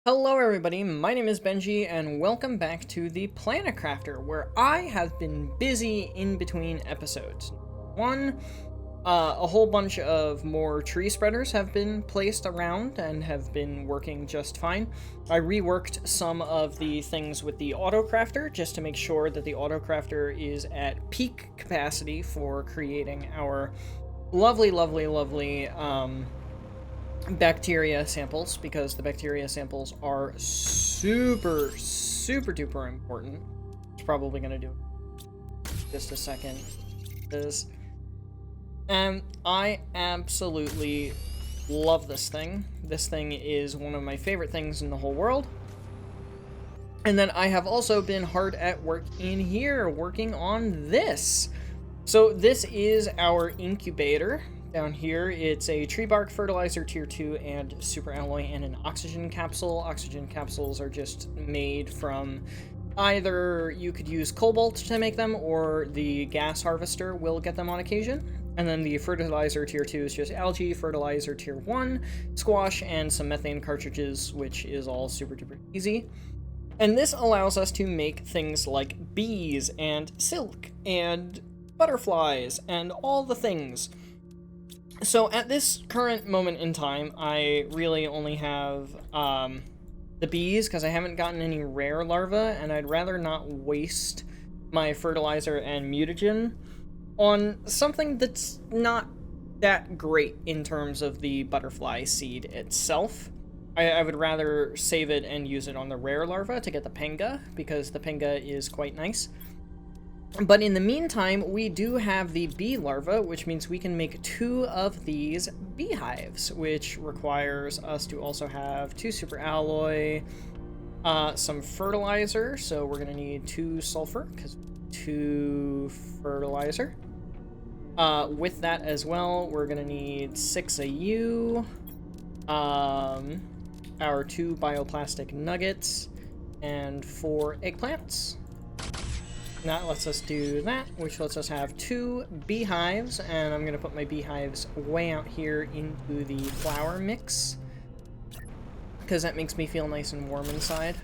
Hello everybody, my name is Benji, and welcome back to the Planet Crafter, where I have been busy in between episodes. One, a whole bunch of more tree spreaders have been placed around and have been working just fine. I reworked some of the things with the Autocrafter just to make sure that the Autocrafter is at peak capacity for creating our lovely, bacteria samples, because the bacteria samples are super duper important. It's probably gonna do just a second. And I absolutely love this thing. This thing is one of my favorite things in the whole world. And then I have also been hard at work in here working on this. So this is our incubator. Down here, it's a tree bark fertilizer tier 2 and super alloy and an oxygen capsule. Oxygen capsules are just made from either you could use cobalt to make them, or the gas harvester will get them on occasion. And then the fertilizer tier 2 is just algae, fertilizer tier 1, squash, and some methane cartridges, which is all super duper easy. And this allows us to make things like bees and silk and butterflies and all the things. So at this current moment in time, I really only have the bees, because I haven't gotten any rare larvae, and I'd rather not waste my fertilizer and mutagen on something that's not that great in terms of the butterfly seed itself. I would rather save it and use it on the rare larva to get the penga, because the penga is quite nice. But in the meantime, we do have the bee larva, which means we can make 2 of these beehives, which requires us to also have 2 super alloy, some fertilizer, so we're going to need 2 sulfur, because 2 fertilizer. With that as well, we're going to need 6 AU, our 2 bioplastic nuggets, and 4 eggplants. That lets us do that, which lets us have 2 beehives, and I'm going to put my beehives way out here into the flour mix, because that makes me feel nice and warm inside.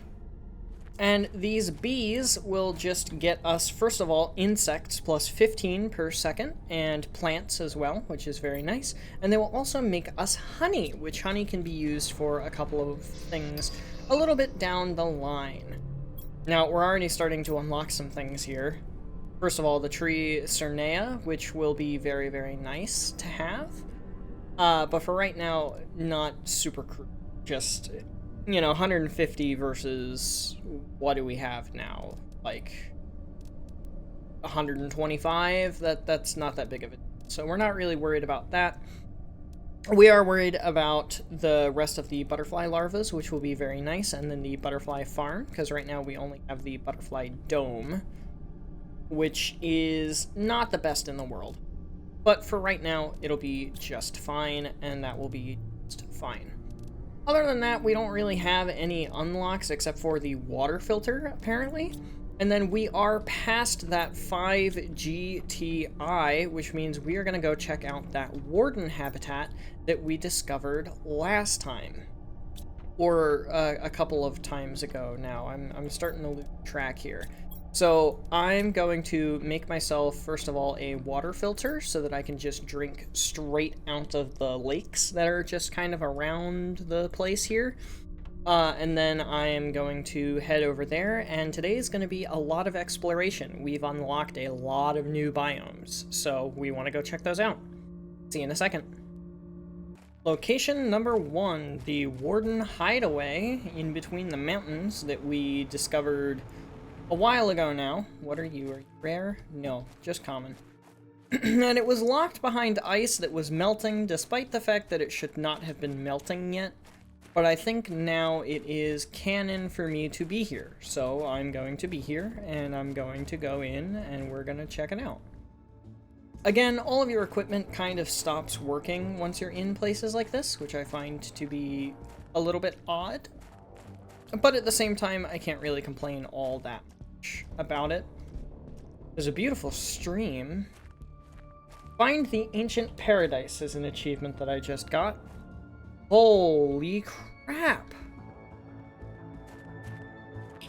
And these bees will just get us, first of all, insects plus 15 per second, and plants as well, which is very nice. And they will also make us honey, which honey can be used for a couple of things a little bit down the line. Now, we're already starting to unlock some things here. First of all, the tree Cernea, which will be very, very nice to have. But for right now, not super just, 150 versus, what do we have now? Like, 125? That's not that big of a deal. So we're not really worried about that. We are worried about the rest of the butterfly larvas, which will be very nice, and then the butterfly farm, because right now we only have the butterfly dome, which is not the best in the world. But for right now, it'll be just fine, and that will be just fine. Other than that, we don't really have any unlocks except for the water filter, apparently. And then we are past that 5 GTI, which means we are going to go check out that Warden habitat that we discovered last time. Or a couple of times ago now. I'm starting to lose track here. So I'm going to make myself, first of all, a water filter so that I can just drink straight out of the lakes that are just kind of around the place here. And then I am going to head over there, and today is going to be a lot of exploration. We've unlocked a lot of new biomes, so we want to go check those out. See you in a second. Location number 1, the Warden Hideaway in between the mountains that we discovered a while ago now. What are you? Are you rare? No, just common. And it was locked behind ice that was melting, despite the fact that it should not have been melting yet. But I think now it is canon for me to be here. So I'm going to be here, and I'm going to go in, and we're going to check it out. Again, all of your equipment kind of stops working once you're in places like this, which I find to be a little bit odd. But at the same time, I can't really complain all that much about it. There's a beautiful stream. Find the Ancient Paradise is an achievement that I just got. Holy crap!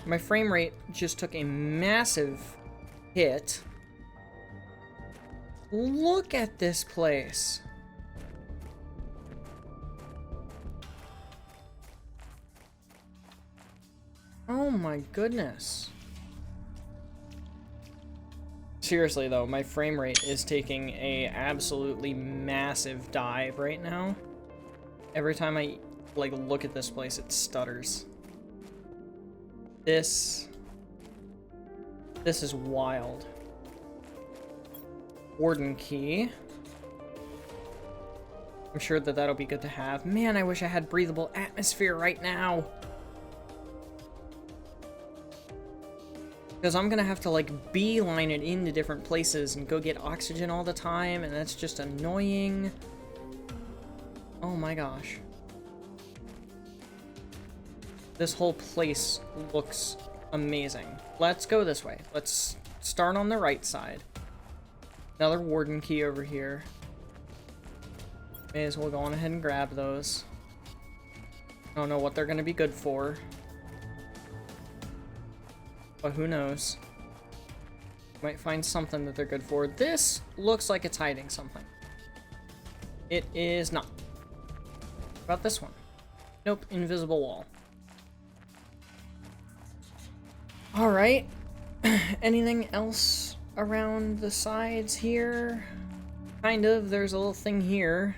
My frame rate just took a massive hit. Look at this place. Oh my goodness. Seriously though, my frame rate is taking a absolutely massive dive right now. Every time I like look at this place, it stutters. This is wild. Warden key. I'm sure that that'll be good to have. Man, I wish I had breathable atmosphere right now. Because I'm gonna have to like beeline it into different places and go get oxygen all the time, and that's just annoying. Oh my gosh. This whole place looks amazing. Let's go this way. Let's start on the right side. Another warden key over here. May as well go on ahead and grab those. I don't know what they're gonna be good for. But who knows? Might find something that they're good for. This looks like it's hiding something. It is not. What about this one? Nope, invisible wall. Alright. Anything else around the sides here? Kind of. There's a little thing here.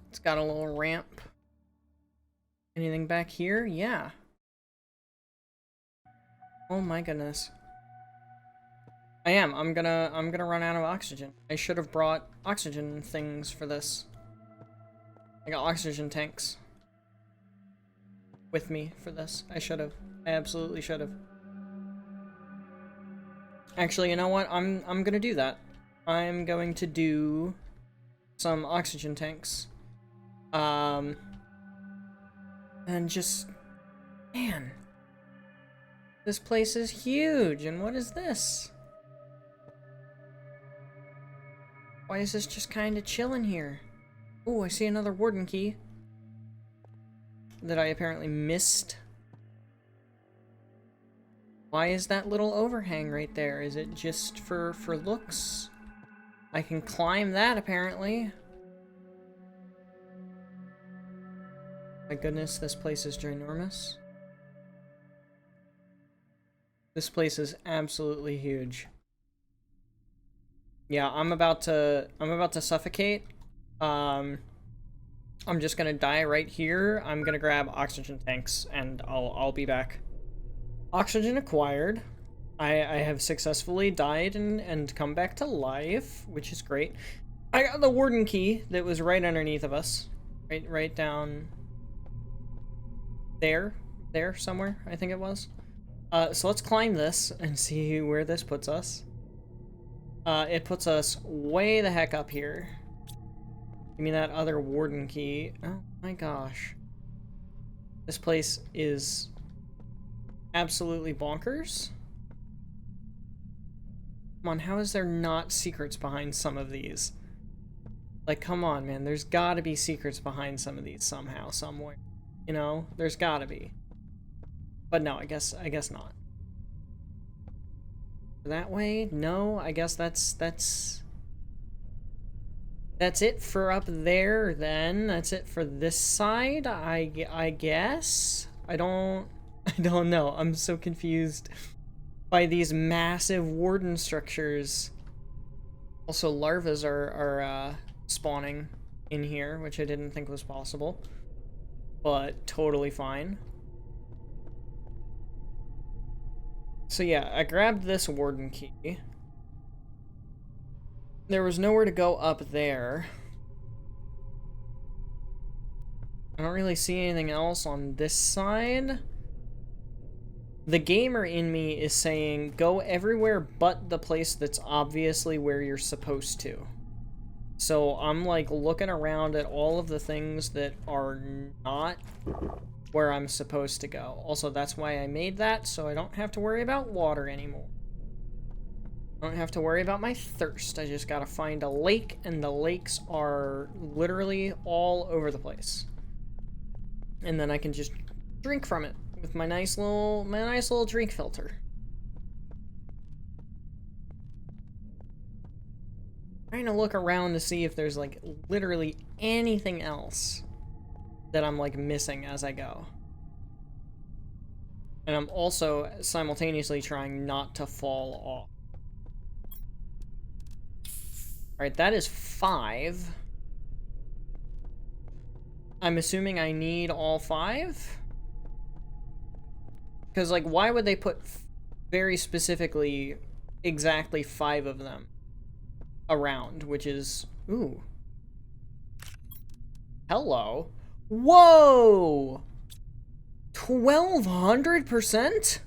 It's got a little ramp. Anything back here? Yeah. Oh my goodness. I'm gonna run out of oxygen. I should have brought oxygen things for this. I got oxygen tanks with me for this. I should have. I absolutely should have. Actually, you know what? I'm gonna do that. I'm going to do some oxygen tanks. And just, man, this place is huge. And what is this? Why is this just kind of chilling here? Oh, I see another warden key that I apparently missed. Why is that little overhang right there? Is it just for looks? I can climb that apparently. My goodness, this place is ginormous. This place is absolutely huge. Yeah, I'm about to suffocate. I'm just gonna die right here. I'm gonna grab oxygen tanks and I'll be back. Oxygen acquired. I have successfully died and come back to life, which is great. I got the warden key that was right underneath of us. Right down there somewhere, I think it was. So let's climb this and see where this puts us. It puts us way the heck up here. Give me that other warden key. Oh my gosh. This place is absolutely bonkers. Come on, how is there not secrets behind some of these? Like, come on, man. There's gotta be secrets behind some of these somehow, somewhere. You know? There's gotta be. But no, I guess not. That way? No, I guess that's it for up there, then. That's it for this side, I guess? I don't know. I'm so confused by these massive warden structures. Also, larvas are spawning in here, which I didn't think was possible. But totally fine. So yeah, I grabbed this warden key. There was nowhere to go up there. I don't really see anything else on this side. The gamer in me is saying, go everywhere but the place that's obviously where you're supposed to. So I'm like looking around at all of the things that are not where I'm supposed to go. Also, that's why I made that, so I don't have to worry about water anymore. I don't have to worry about my thirst. I just gotta find a lake, and the lakes are literally all over the place. And then I can just drink from it with my nice little drink filter. Trying to look around to see if there's like literally anything else that I'm like missing as I go. And I'm also simultaneously trying not to fall off. Alright, that is 5. I'm assuming I need all 5? Because, like, why would they put very specifically exactly 5 of them around, which is... Ooh. Hello. Whoa! 1200%?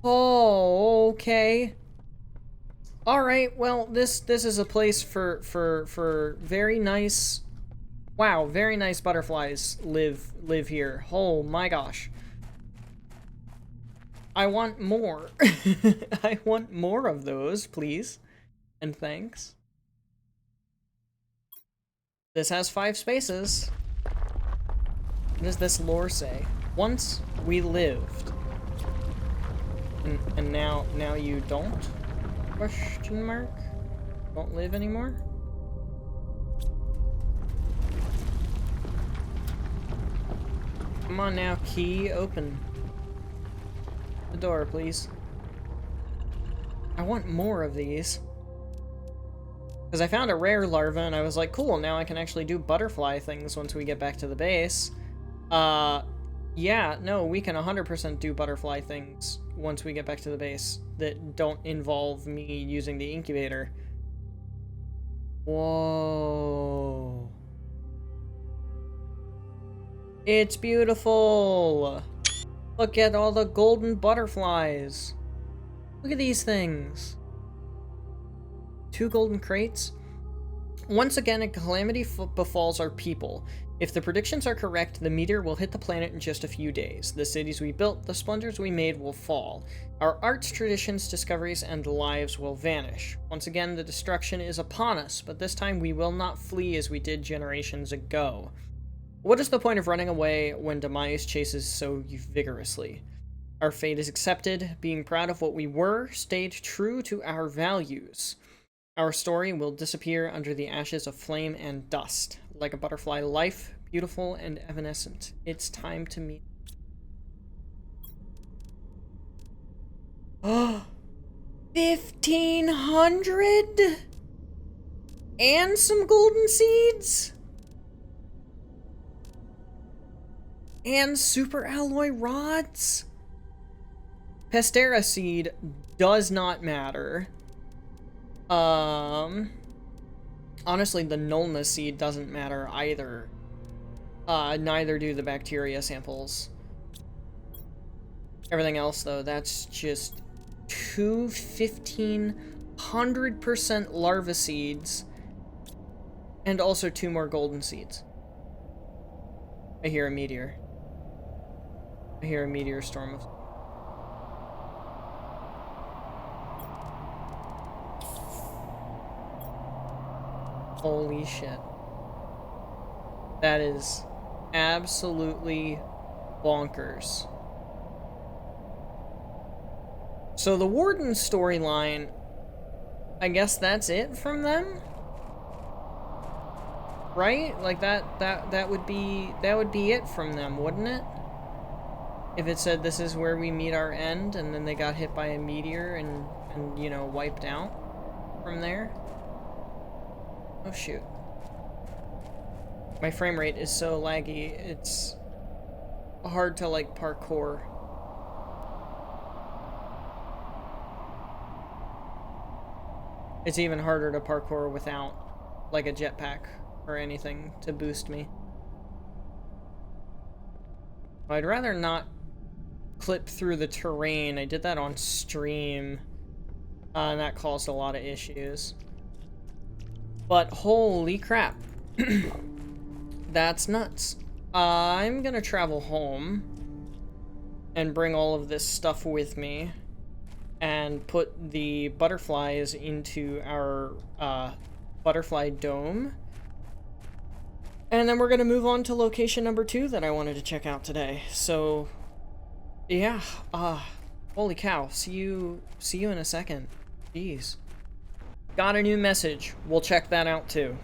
Oh, okay. Alright, well, this is a place for very nice... Wow, very nice butterflies live here. Oh my gosh. I want more. I want more of those, please. And thanks. This has 5 spaces. What does this lore say? Once we lived. And now you don't? Question mark? Don't live anymore? Come on now, key, open the door, please. I want more of these. Because I found a rare larva and I was like, cool, now I can actually do butterfly things once we get back to the base. Yeah, no, we can 100% do butterfly things once we get back to the base that don't involve me using the incubator. Whoa. It's beautiful. Look at all the golden butterflies. Look at these things. 2 golden crates. Once again, a calamity befalls our people. If the predictions are correct, the meteor will hit the planet in just a few days. The cities we built, the splendors we made will fall. Our arts, traditions, discoveries, and lives will vanish. Once again, the destruction is upon us, but this time we will not flee as we did generations ago. What is the point of running away when demise chases so vigorously? Our fate is accepted. Being proud of what we were, stayed true to our values. Our story will disappear under the ashes of flame and dust. Like a butterfly life, beautiful and evanescent. It's time to meet. 1,500? And some golden seeds? And super alloy rods? Pestera seed does not matter. Honestly, the Nulna seed doesn't matter either. Neither do the bacteria samples. Everything else, though, that's just 2 1,500% larva seeds. And also 2 more golden seeds. I hear a meteor. I hear a meteor storm of... Holy shit. That is absolutely bonkers. So the Warden storyline, I guess that's it from them? Right? Like that would be it from them, wouldn't it? If it said this is where we meet our end and then they got hit by a meteor and you know, wiped out from there. Oh shoot. My frame rate is so laggy, it's hard to like parkour. It's even harder to parkour without like a jetpack or anything to boost me. I'd rather not clip through the terrain. I did that on stream, and that caused a lot of issues. But holy crap. That's nuts. I'm gonna travel home and bring all of this stuff with me and put the butterflies into our butterfly dome. And then we're going to move on to location number 2 that I wanted to check out today. So, yeah, holy cow, see you in a second. Jeez. Got a new message. We'll check that out too.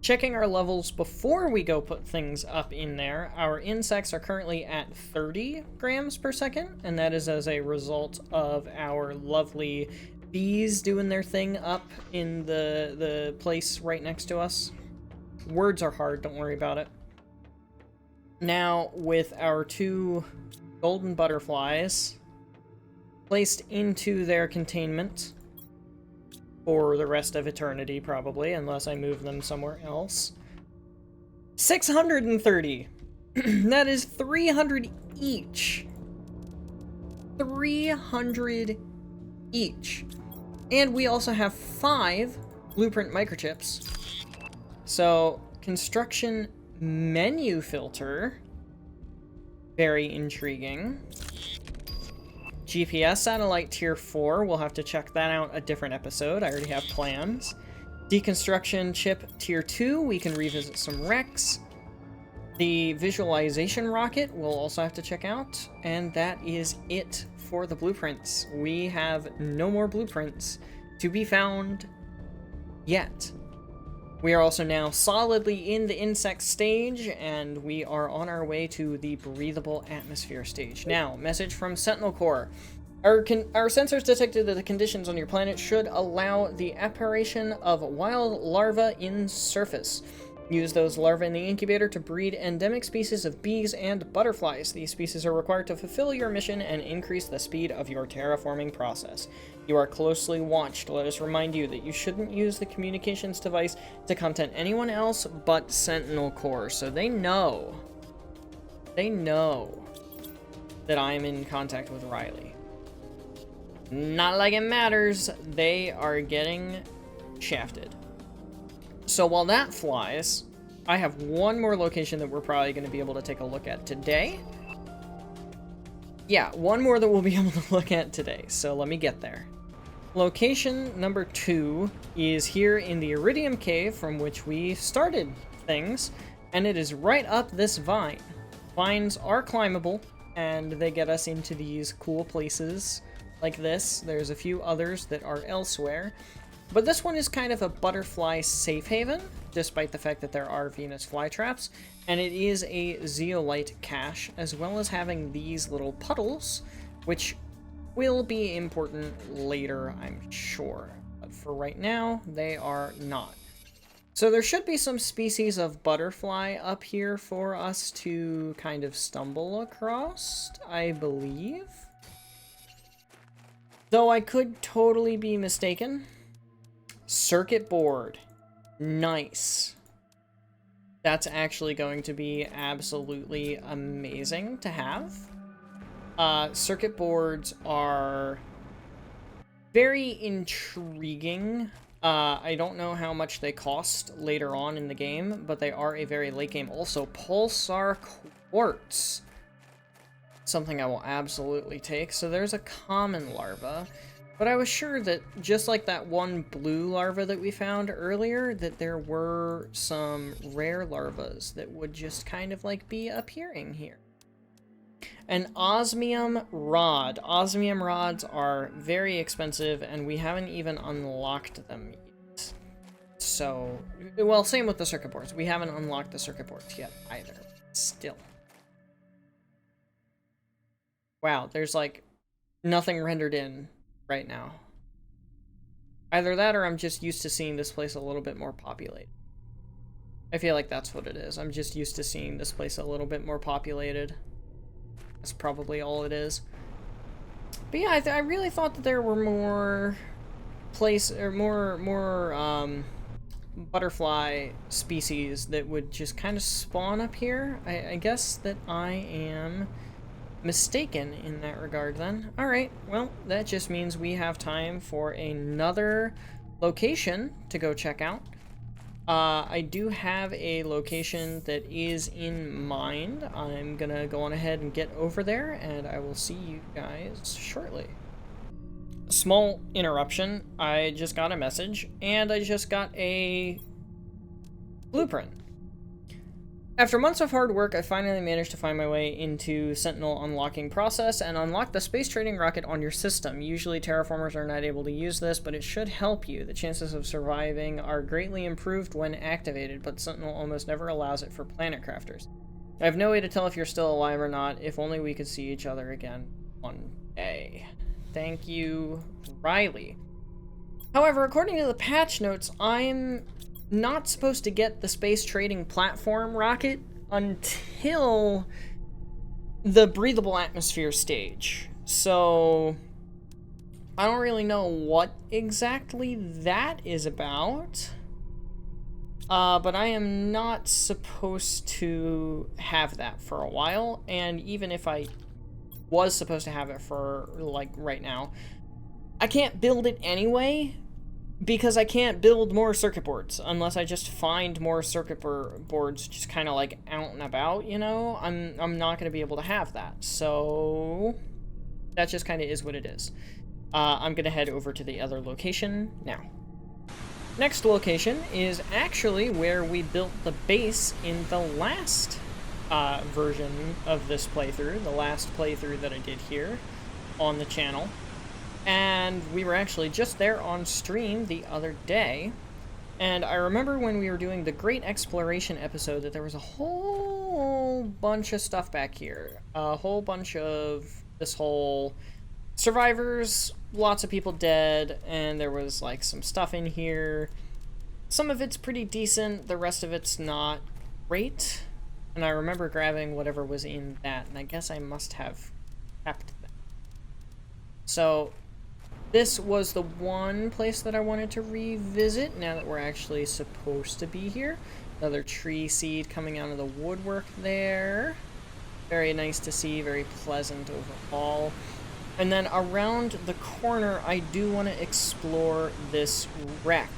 Checking our levels before we go put things up in there, our insects are currently at 30 grams per second, and that is as a result of our lovely bees doing their thing up in the place right next to us. Words are hard, don't worry about it. Now, with our 2 golden butterflies placed into their containment for the rest of eternity, probably, unless I move them somewhere else. 630! That is 300 each. 300 each. And we also have 5 blueprint microchips. So, construction menu filter. Very intriguing. GPS satellite tier 4, we'll have to check that out a different episode. I already have plans. Deconstruction chip tier 2, we can revisit some wrecks. The visualization rocket we'll also have to check out. And that is it for the blueprints. We have no more blueprints to be found yet. We are also now solidly in the insect stage, and we are on our way to the breathable atmosphere stage. Now, message from Sentinel Core. Our sensors detected that the conditions on your planet should allow the apparition of wild larvae in surface. Use those larvae in the incubator to breed endemic species of bees and butterflies. These species are required to fulfill your mission and increase the speed of your terraforming process. You are closely watched. Let us remind you that you shouldn't use the communications device to contact anyone else but Sentinel Core. So they know that I'm in contact with Riley. Not like it matters. They are getting shafted. So while that flies, I have one more location that we're probably going to be able to take a look at today. Yeah, one more that we'll be able to look at today. So let me get there. Location number 2 is here in the Iridium Cave from which we started things, and it is right up this vine. Vines are climbable, and they get us into these cool places like this. There's a few others that are elsewhere, but this one is kind of a butterfly safe haven, despite the fact that there are Venus flytraps, and it is a zeolite cache, as well as having these little puddles, which will be important later, I'm sure. But for right now, they are not. So there should be some species of butterfly up here for us to kind of stumble across, I believe. Though I could totally be mistaken. Circuit board. Nice. That's actually going to be absolutely amazing to have. Circuit boards are very intriguing. I don't know how much they cost later on in the game, but they are a very late game. Also, pulsar quartz. Something I will absolutely take. So there's a common larva. But I was sure that, just like that one blue larva that we found earlier, that there were some rare larvas that would just kind of like be appearing here. An osmium rod. Osmium rods are very expensive, and we haven't even unlocked them yet. So, well, same with the circuit boards. We haven't unlocked the circuit boards yet either. Still. Wow, there's like nothing rendered in right now. Either that or I'm just used to seeing this place a little bit more populated. I feel like that's what it is. I'm just used to seeing this place a little bit more populated. That's probably all it is. But yeah, I really thought that there were more butterfly species that would just kind of spawn up here. I guess that I am mistaken in that regard then. Alright, well, that just means we have time for another location to go check out. I do have a location that is in mind. I'm gonna go on ahead and get over there, and I will see you guys shortly. Small interruption. I just got a message, and I just got a blueprint. After months of hard work, I finally managed to find my way into Sentinel unlocking process and unlock the space trading rocket on your system. Usually terraformers are not able to use this, but it should help you. The chances of surviving are greatly improved when activated, but Sentinel almost never allows it for planet crafters. I have no way to tell if you're still alive or not. If only we could see each other again one day. Thank you, Riley. However, according to the patch notes, I'm not supposed to get the space trading platform rocket until the breathable atmosphere stage. So I don't really know what exactly that is about. But I am not supposed to have that for a while, and even if I was supposed to have it for, like, right now, I can't build it anyway, because I can't build more circuit boards unless I just find more circuit boards just kind of like out and about, you know? I'm not going to be able to have that, so that just kind of is what it is. I'm going to head over to the other location now. Next location is actually where we built the base in the last version of this playthrough, the last playthrough that I did here on the channel. And we were actually just there on stream the other day. And I remember when we were doing the Great Exploration episode that there was a whole bunch of stuff back here. A whole bunch of this whole survivors, lots of people dead, and there was like some stuff in here. Some of it's pretty decent, the rest of it's not great. And I remember grabbing whatever was in that, and I guess I must have kept that. So this was the one place that I wanted to revisit now that we're actually supposed to be here. Another tree seed coming out of the woodwork there. Very nice to see, very pleasant overall. And then around the corner, I do want to explore this wreck.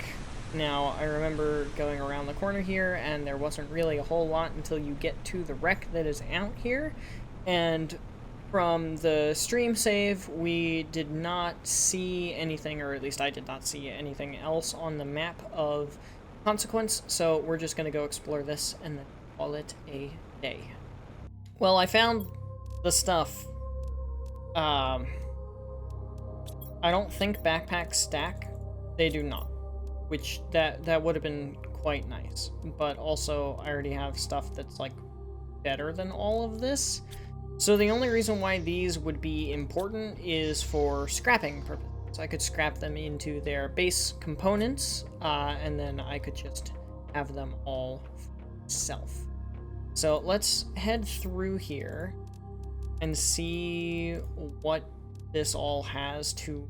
Now, I remember going around the corner here, and there wasn't really a whole lot until you get to the wreck that is out here. And from the stream save, we did not see anything, or at least I did not see anything else on the map of consequence, so we're just going to go explore this and then call it a day. Well, I found the stuff. I don't think backpacks stack. They do not, which that would have been quite nice, but also I already have stuff that's like better than all of this. So the only reason why these would be important is for scrapping purposes. I could scrap them into their base components, and then I could just have them all for myself. So let's head through here and see what this all has to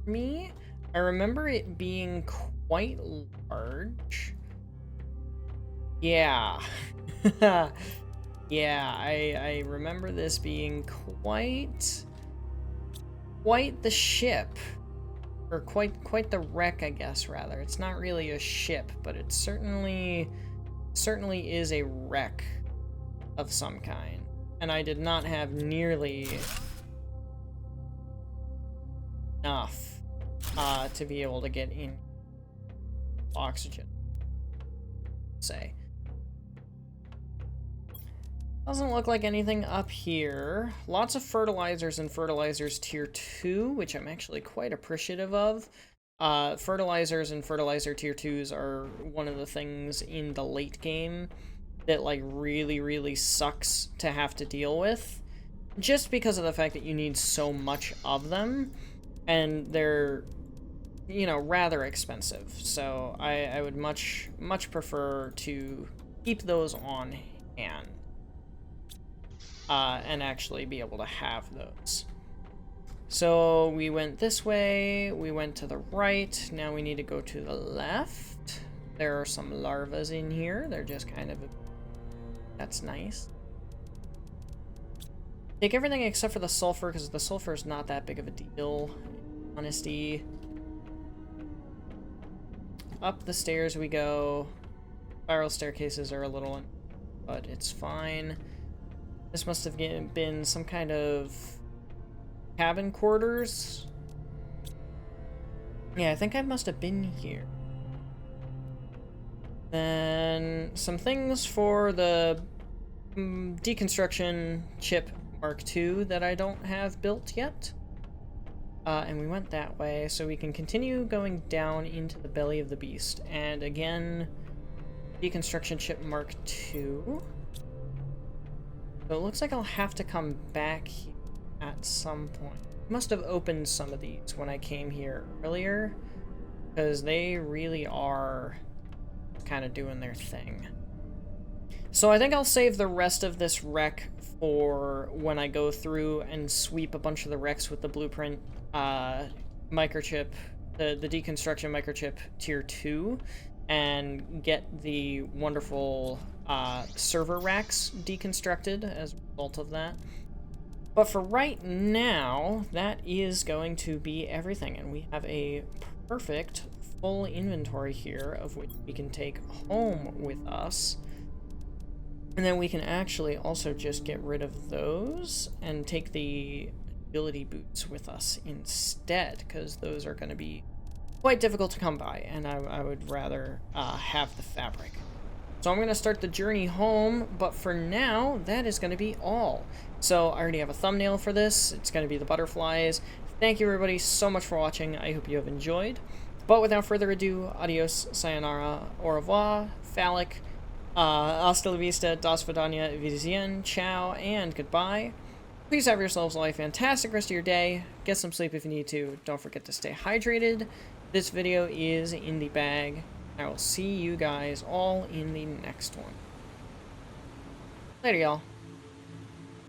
me. I remember it being quite large. Yeah. Yeah, I remember this being quite the ship, or quite the wreck, I guess, rather. It's not really a ship, but it certainly is a wreck of some kind. And I did not have nearly enough to be able to get in oxygen, say. Doesn't look like anything up here. Lots of fertilizers and fertilizers tier 2, which I'm actually quite appreciative of. Fertilizers and fertilizer tier 2s are one of the things in the late game that like really sucks to have to deal with. Just because of the fact that you need so much of them, and they're, you know, rather expensive. So I would much prefer to keep those on hand. And actually be able to have those. So we went this way, we went to the right, now we need to go to the left. There are some larvas in here, they're just kind of... That's nice. Take everything except for the sulfur, because the sulfur is not that big of a deal, in honesty. Up the stairs we go. Spiral staircases are a little... but it's fine. This must have been some kind of cabin quarters. Yeah, I think I must have been here. Then some things for the deconstruction chip Mark II that I don't have built yet. And we went that way, so we can continue going down into the belly of the beast. And again, deconstruction chip Mark II. So it looks like I'll have to come back here at some point. Must have opened some of these when I came here earlier, because they really are kind of doing their thing. So I think I'll save the rest of this wreck for when I go through and sweep a bunch of the wrecks with the blueprint microchip, the deconstruction microchip tier 2, and get the wonderful server racks deconstructed as a result of that. But for right now, that is going to be everything, and we have a perfect full inventory here of which we can take home with us. And then we can actually also just get rid of those and take the agility boots with us instead, because those are going to be quite difficult to come by, and I would rather have the fabric. So I'm going to start the journey home, but for now, that is going to be all. So I already have a thumbnail for this. It's going to be the butterflies. Thank you everybody so much for watching. I hope you have enjoyed. But without further ado, adios, sayonara, au revoir, phallic, hasta la vista, das vidania, vidizien, ciao, and goodbye. Please have yourselves a fantastic rest of your day. Get some sleep if you need to. Don't forget to stay hydrated. This video is in the bag. I will see you guys all in the next one. Later, y'all.